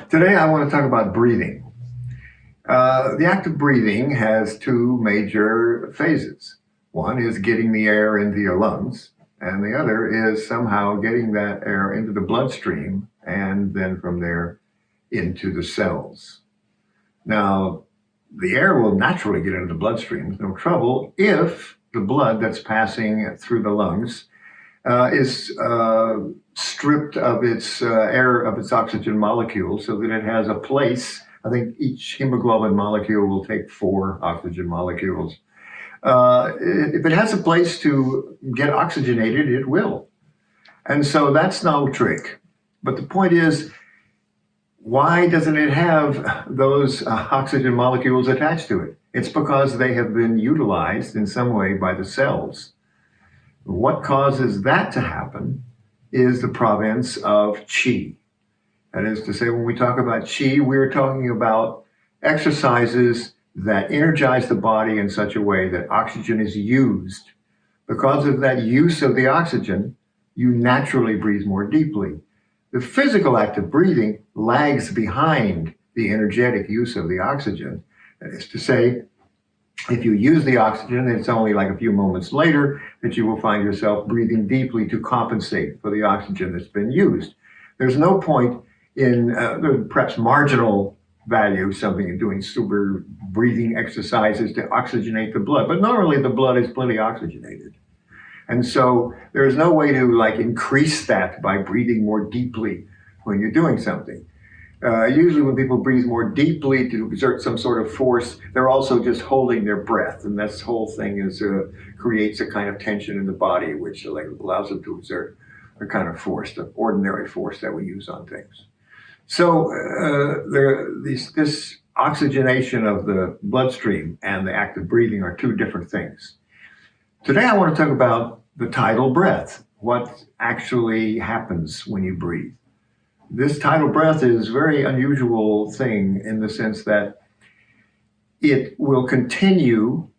Today, I want to talk about breathing. The act of breathing has two major phases. One is getting the air into your lungs, and the other is somehow getting that air into the bloodstream and then from there into the cells. Now, the air will naturally get into the bloodstream, no trouble, if the blood that's passing through the lungs is stripped of its air, of its oxygen molecules, so that it has a place. I think each hemoglobin molecule will take 4 oxygen molecules. If it has a place to get oxygenated, it will. And so that's no trick. But the point is, why doesn't it have those oxygen molecules attached to it? It's because they have been utilized in some way by the cells. What causes that to happen is the province of qi. That is to say, when we talk about qi, we're talking about exercises that energize the body in such a way that oxygen is used. Because of that use of the oxygen, you naturally breathe more deeply. The physical act of breathing lags behind the energetic use of the oxygen. That is to say, if you use the oxygen, it's only like a few moments later that you will find yourself breathing deeply to compensate for the oxygen that's been used. There's no point in perhaps marginal value, something in doing super breathing exercises to oxygenate the blood, but normally the blood is plenty oxygenated. And so there is no way to increase that by breathing more deeply when you're doing something. Usually when people breathe more deeply to exert some sort of force, they're also just holding their breath. And this whole thing creates a kind of tension in the body, which allows them to exert a kind of force, the ordinary force that we use on things. So this oxygenation of the bloodstream and the act of breathing are two different things. Today I want to talk about the tidal breath, what actually happens when you breathe. This tidal breath is a very unusual thing in the sense that it will continue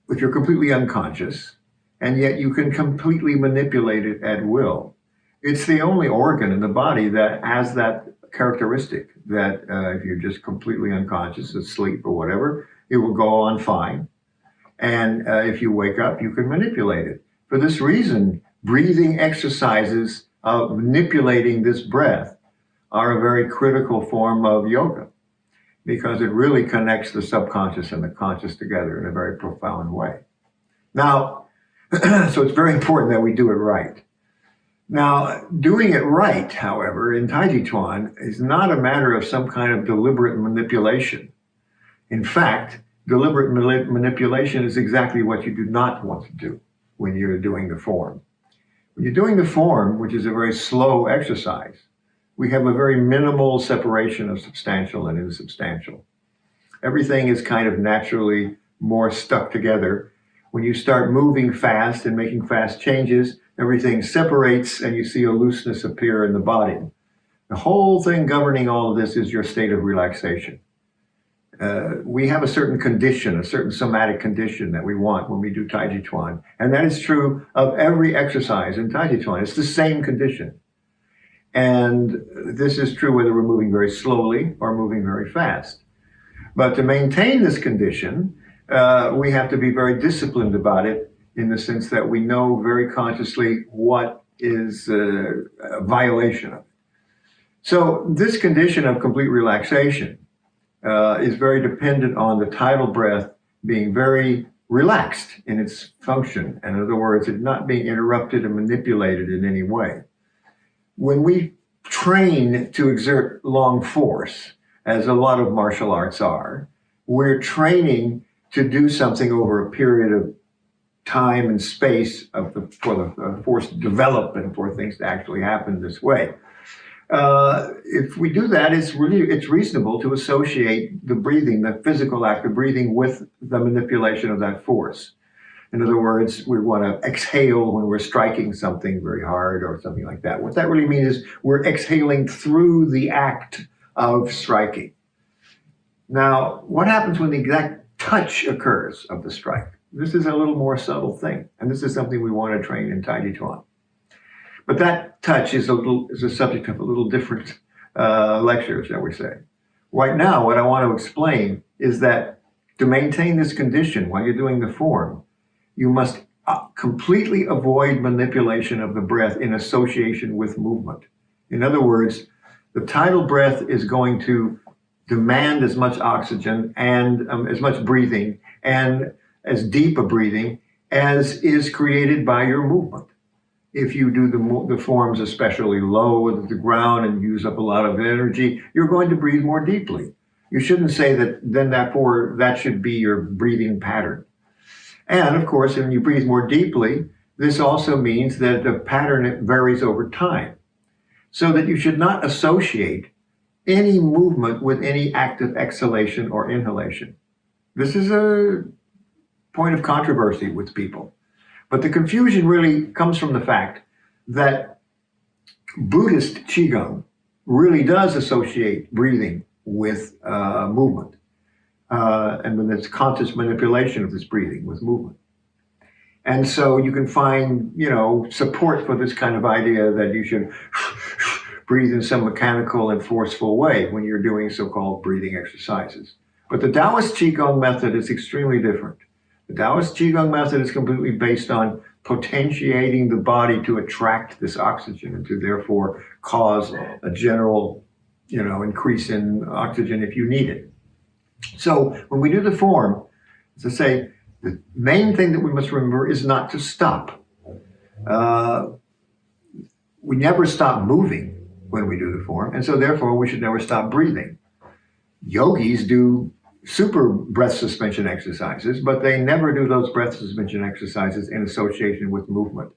if you're completely unconscious, and yet you can completely manipulate it at will. It's the only organ in the body that has that characteristic that if you're just completely unconscious, asleep or whatever, it will go on fine. And if you wake up, you can manipulate it. For this reason, breathing exercises of manipulating this breath are a very critical form of yoga, because it really connects the subconscious and the conscious together in a very profound way. Now, so it's very important that we do it right. Now, doing it right, however, in Taijiquan is not a matter of some kind of deliberate manipulation. In fact, deliberate manipulation is exactly what you do not want to do when you're doing the form. When you're doing the form, which is a very slow exercise, we have a very minimal separation of substantial and insubstantial. Everything is kind of naturally more stuck together. When you start moving fast and making fast changes, everything separates and you see a looseness appear in the body. The whole thing governing all of this is your state of relaxation. We have a certain condition, a certain somatic condition that we want when we do Taijiquan. And that is true of every exercise in Taijiquan. It's the same condition. And this is true whether we're moving very slowly or moving very fast. But to maintain this condition, we have to be very disciplined about it, in the sense that we know very consciously what is a violation of it. So this condition of complete relaxation is very dependent on the tidal breath being very relaxed in its function. And in other words, it not being interrupted and manipulated in any way. When we train to exert long force, as a lot of martial arts are, we're training to do something over a period of time and space for the force to develop and for things to actually happen this way. If we do that, it's reasonable to associate the breathing, the physical act of breathing, with the manipulation of that force. In other words, we want to exhale when we're striking something very hard or something like that. What that really means is we're exhaling through the act of striking. Now, what happens when the exact touch occurs of the strike? This is a little more subtle thing, and this is something we want to train in Taijiquan. But that touch is a subject of a little different lecture, shall we say. Right now, what I want to explain is that to maintain this condition while you're doing the form, you must completely avoid manipulation of the breath in association with movement. In other words, the tidal breath is going to demand as much oxygen and as much breathing and as deep a breathing as is created by your movement. If you do the forms especially low to the ground and use up a lot of energy, you're going to breathe more deeply. You shouldn't say that then therefore that should be your breathing pattern. And of course, when you breathe more deeply, this also means that the pattern varies over time. So that you should not associate any movement with any active exhalation or inhalation. This is a point of controversy with people. But the confusion really comes from the fact that Buddhist Qigong really does associate breathing with movement. And when there's conscious manipulation of this breathing with movement. And so you can find, support for this kind of idea that you should breathe in some mechanical and forceful way when you're doing so-called breathing exercises. But the Taoist Qigong method is extremely different. The Taoist Qigong method is completely based on potentiating the body to attract this oxygen and to therefore cause a general, increase in oxygen if you need it. So when we do the form, as I say, the main thing that we must remember is not to stop. We never stop moving when we do the form, and so therefore we should never stop breathing. Yogis do super breath suspension exercises, but they never do those breath suspension exercises in association with movement,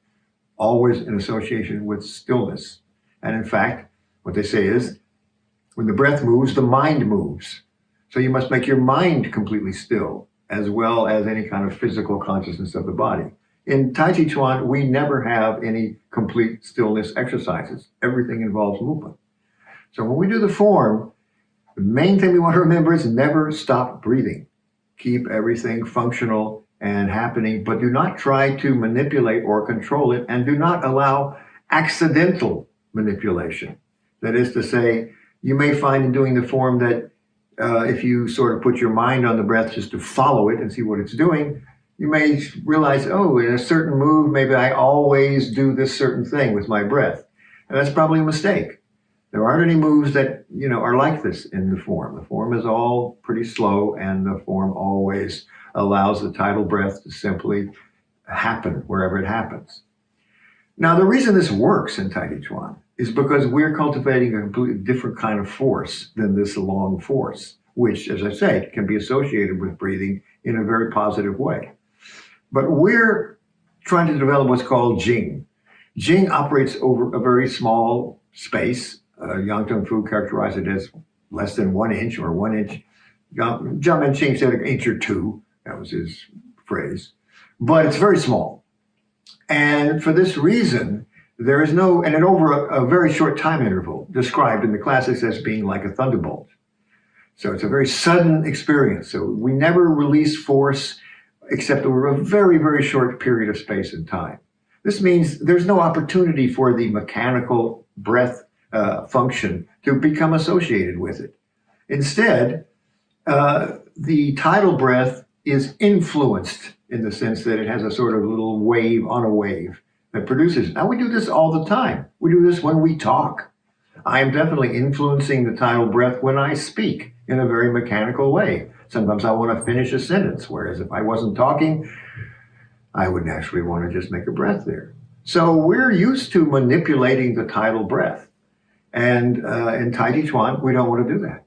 always in association with stillness. And in fact, what they say is, when the breath moves, the mind moves. So you must make your mind completely still, as well as any kind of physical consciousness of the body. In Taijiquan, we never have any complete stillness exercises. Everything involves movement. So when we do the form, the main thing we want to remember is never stop breathing. Keep everything functional and happening, but do not try to manipulate or control it, and do not allow accidental manipulation. That is to say, you may find in doing the form that if you sort of put your mind on the breath just to follow it and see what it's doing, you may realize, oh, in a certain move, maybe I always do this certain thing with my breath. And that's probably a mistake. There aren't any moves that, are like this in the form. The form is all pretty slow, and the form always allows the tidal breath to simply happen wherever it happens. Now, the reason this works in Taijiquan is because we're cultivating a completely different kind of force than this long force, which, as I say, can be associated with breathing in a very positive way. But we're trying to develop what's called Jing. Jing operates over a very small space. Yang Tong Fu characterized it as less than 1 inch or 1 inch. Jiang Menqing said an inch or two. That was his phrase. But it's very small. And for this reason, there is no, and over a very short time interval, described in the classics as being like a thunderbolt. So it's a very sudden experience. So we never release force except over a very, very short period of space and time. This means there's no opportunity for the mechanical breath function to become associated with it. Instead, the tidal breath is influenced in the sense that it has a sort of little wave on a wave that produces. Now, we do this all the time. We do this when we talk. I am definitely influencing the tidal breath when I speak in a very mechanical way. Sometimes I want to finish a sentence, whereas if I wasn't talking, I would naturally want to just make a breath there. So we're used to manipulating the tidal breath. And in Taijiquan, we don't want to do that.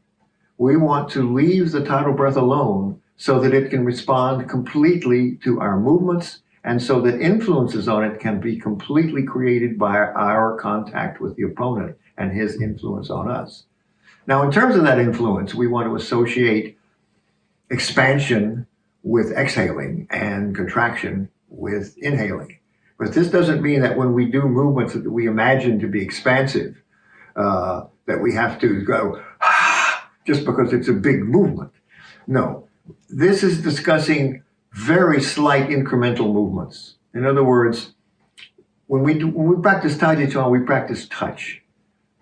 We want to leave the tidal breath alone so that it can respond completely to our movements, and so that influences on it can be completely created by our contact with the opponent and his influence on us. Now, in terms of that influence, we want to associate expansion with exhaling and contraction with inhaling. But this doesn't mean that when we do movements that we imagine to be expansive, that we have to go just because it's a big movement. No, this is discussing very slight incremental movements. In other words, when we practice Taijiquan, we practice touch.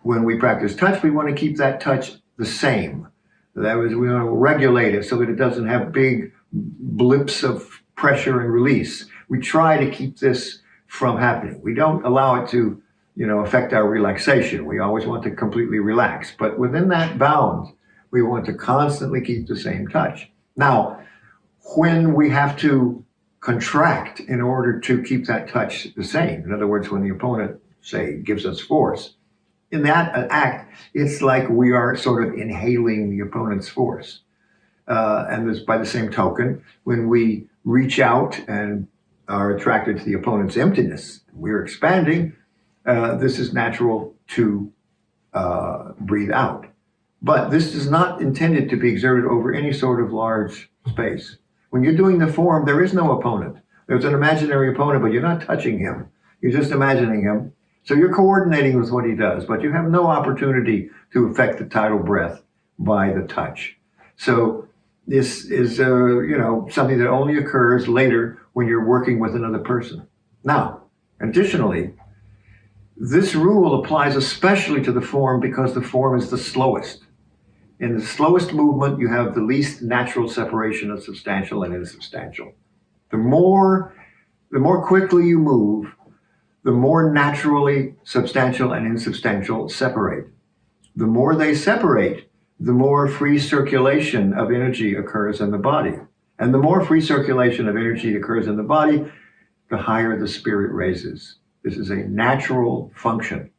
when we practice touch, we want to keep that touch the same. That is, we want to regulate it so that it doesn't have big blips of pressure and release. We try to keep this from happening. We don't allow it to, affect our relaxation. We always want to completely relax. But within that bound, we want to constantly keep the same touch. Now, when we have to contract in order to keep that touch the same, in other words, when the opponent, say, gives us force, in that act, it's like we are sort of inhaling the opponent's force. And by the same token, when we reach out and are attracted to the opponent's emptiness, we're expanding, this is natural to breathe out. But this is not intended to be exerted over any sort of large space. When you're doing the form, there is no opponent. There's an imaginary opponent, but you're not touching him. You're just imagining him. So you're coordinating with what he does, but you have no opportunity to affect the tidal breath by the touch. So this is, something that only occurs later when you're working with another person. Now, additionally, this rule applies especially to the form because the form is the slowest. In the slowest movement, you have the least natural separation of substantial and insubstantial. The more quickly you move, the more naturally substantial and insubstantial separate. The more they separate, the more free circulation of energy occurs in the body. And the more free circulation of energy occurs in the body, the higher the spirit raises. This is a natural function.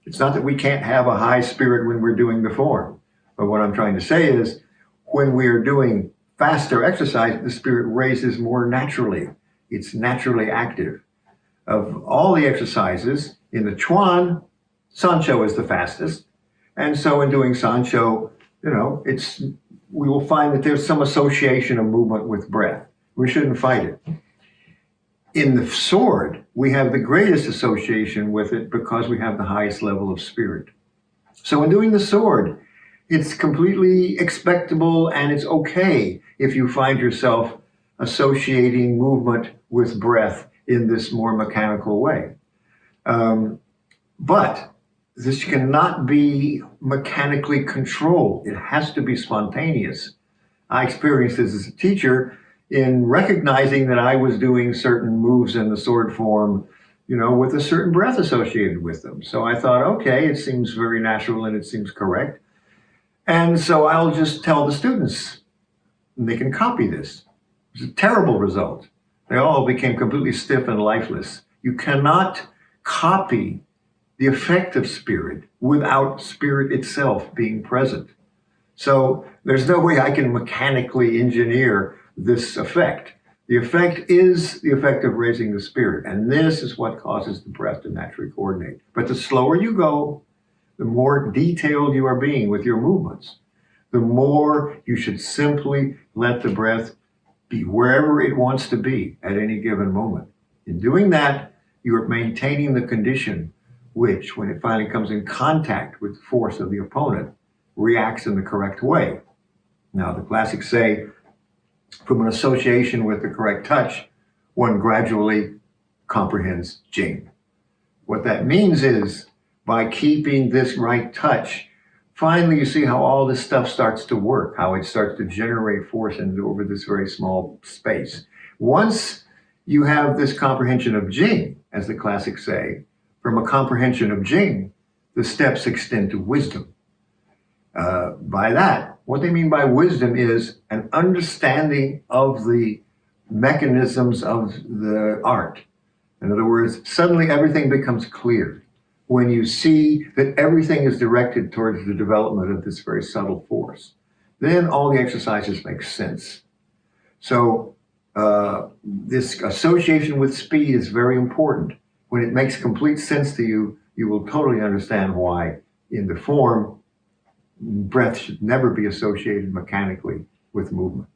It's not that we can't have a high spirit when we're doing the form. But what I'm trying to say is when we are doing faster exercise, the spirit raises more naturally. It's naturally active. Of all the exercises in the Chuan, Sancho is the fastest. And so in doing Sancho, we will find that there's some association of movement with breath. We shouldn't fight it. In the sword, we have the greatest association with it because we have the highest level of spirit. So in doing the sword, it's completely expectable and it's okay if you find yourself associating movement with breath in this more mechanical way. But this cannot be mechanically controlled. It has to be spontaneous. I experienced this as a teacher in recognizing that I was doing certain moves in the sword form, with a certain breath associated with them. So I thought, okay, it seems very natural and it seems correct. And so I'll just tell the students, and they can copy this. It's a terrible result. They all became completely stiff and lifeless. You cannot copy the effect of spirit without spirit itself being present. So there's no way I can mechanically engineer this effect. The effect is the effect of raising the spirit, and this is what causes the breath to naturally coordinate. But the slower you go, the more detailed you are being with your movements, the more you should simply let the breath be wherever it wants to be at any given moment. In doing that, you are maintaining the condition which, when it finally comes in contact with the force of the opponent, reacts in the correct way. Now, the classics say, from an association with the correct touch, one gradually comprehends Jing. What that means is, by keeping this right touch, finally you see how all this stuff starts to work, how it starts to generate force over this very small space. Once you have this comprehension of Jing, as the classics say, from a comprehension of Jing, the steps extend to wisdom. By that, what they mean by wisdom is an understanding of the mechanisms of the art. In other words, suddenly everything becomes clear when you see that everything is directed towards the development of this very subtle force. Then all the exercises make sense. So this association with speed is very important. When it makes complete sense to you, you will totally understand why in the form, breath should never be associated mechanically with movement.